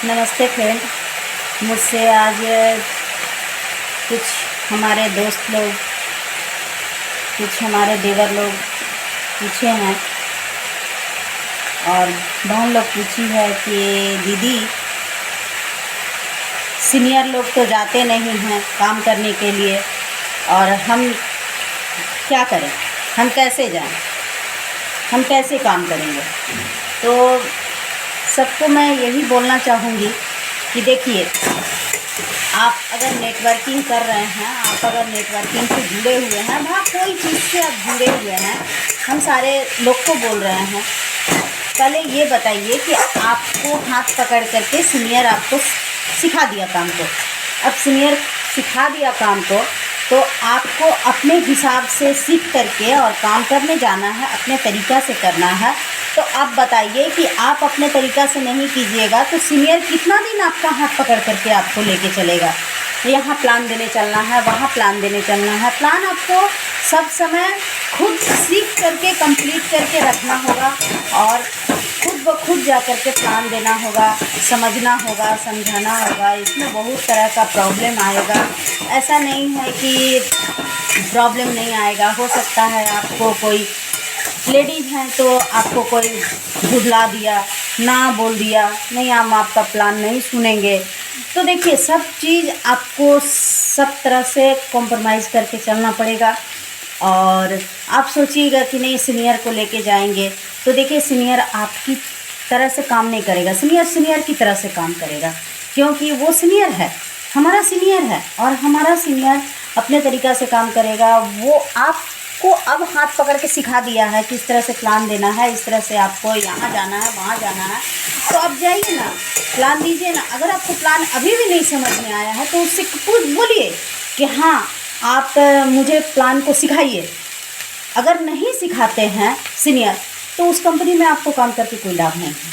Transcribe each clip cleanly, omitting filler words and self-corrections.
नमस्ते फ्रेंड। मुझसे आज कुछ हमारे दोस्त लोग, कुछ हमारे देवर लोग पूछे हैं और बहन लोग पूछी है कि दीदी, सीनियर लोग तो जाते नहीं हैं काम करने के लिए और हम क्या करें, हम कैसे जाएं, हम कैसे काम करेंगे। तो सबको मैं यही बोलना चाहूँगी कि देखिए, आप अगर नेटवर्किंग कर रहे हैं, आप अगर नेटवर्किंग से जुड़े हुए हैं, वहाँ कोई चीज़ से आप जुड़े हुए हैं, हम सारे लोग को बोल रहे हैं, पहले ये बताइए कि आपको हाथ पकड़ करके सीनियर आपको सिखा दिया काम को। अब सीनियर सिखा दिया काम को तो आपको अपने हिसाब से सीख करके और काम करने जाना है, अपने तरीक़ा से करना है। तो आप बताइए कि आप अपने तरीक़ा से नहीं कीजिएगा तो सीनियर कितना दिन आपका हाथ पकड़ करके आपको लेके चलेगा। यहाँ प्लान देने चलना है, वहाँ प्लान देने चलना है। प्लान आपको सब समय खुद सीख करके कंप्लीट करके रखना होगा और खुद ब खुद जा कर के प्लान देना होगा, समझना होगा, समझाना होगा। इसमें बहुत तरह का प्रॉब्लम आएगा। ऐसा नहीं है कि प्रॉब्लम नहीं आएगा। हो सकता है आपको कोई लेडीज़ हैं तो आपको कोई झुठला दिया, ना बोल दिया, नहीं हम आपका प्लान नहीं सुनेंगे। तो देखिए, सब चीज़ आपको सब तरह से कॉम्प्रोमाइज़ करके चलना पड़ेगा। और आप सोचिएगा कि नहीं सीनियर को लेके जाएंगे तो देखिए, सीनियर आपकी तरह से काम नहीं करेगा, सीनियर की तरह से काम करेगा, क्योंकि वो सीनियर है, हमारा सीनियर है और हमारा सीनियर अपने तरीक़ा से काम करेगा। वो आपको अब हाथ पकड़ के सिखा दिया है कि इस तरह से प्लान देना है, इस तरह से आपको यहाँ जाना है, वहाँ जाना है। तो आप जाइए ना, प्लान दीजिए ना। अगर आपको प्लान अभी भी नहीं समझ में आया है तो उससे बोलिए कि हाँ, आप मुझे प्लान को सिखाइए। अगर नहीं सिखाते हैं सीनियर तो उस कंपनी में आपको काम करके कोई लाभ नहीं है,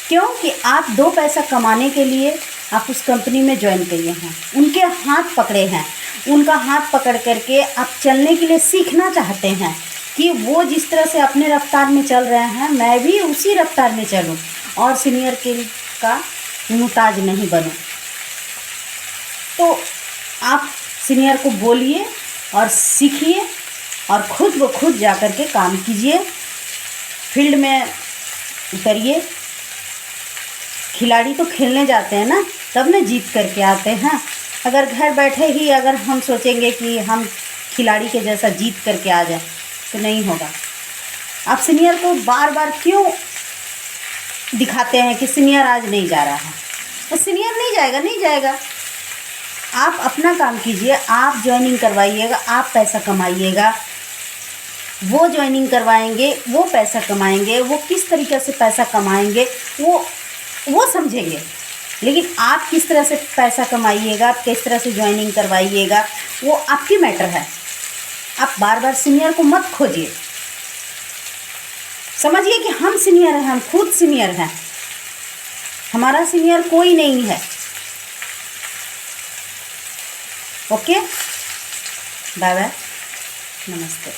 क्योंकि आप 2 पैसा कमाने के लिए आप उस कंपनी में ज्वाइन किए हैं, उनके हाथ पकड़े हैं, उनका हाथ पकड़ करके आप चलने के लिए सीखना चाहते हैं कि वो जिस तरह से अपने रफ्तार में चल रहे हैं मैं भी उसी रफ्तार में चलूं और सीनियर का मुहताज नहीं बनूं। तो आप सीनियर को बोलिए और सीखिए और खुद ब खुद जा कर के काम कीजिए, फील्ड में उतरिए। खिलाड़ी तो खेलने जाते हैं ना, तब ना जीत करके आते हैं। अगर घर बैठे ही अगर हम सोचेंगे कि हम खिलाड़ी के जैसा जीत करके आ जाए तो नहीं होगा। आप सीनियर को बार बार क्यों दिखाते हैं कि सीनियर आज नहीं जा रहा है, तो सीनियर नहीं जाएगा। आप अपना काम कीजिए, आप ज्वाइनिंग करवाइएगा, आप पैसा कमाइएगा। वो ज्वाइनिंग करवाएंगे, वो पैसा कमाएंगे, वो किस तरीके से पैसा कमाएंगे वो समझेंगे। लेकिन आप किस तरह से पैसा कमाइएगा, आप किस तरह से ज्वाइनिंग करवाइएगा, वो आपकी मैटर है। आप बार बार सीनियर को मत खोजिए। समझिए कि हम सीनियर हैं, हम खुद सीनियर हैं, हमारा सीनियर कोई नहीं है। ओके, बाय बाय, नमस्ते।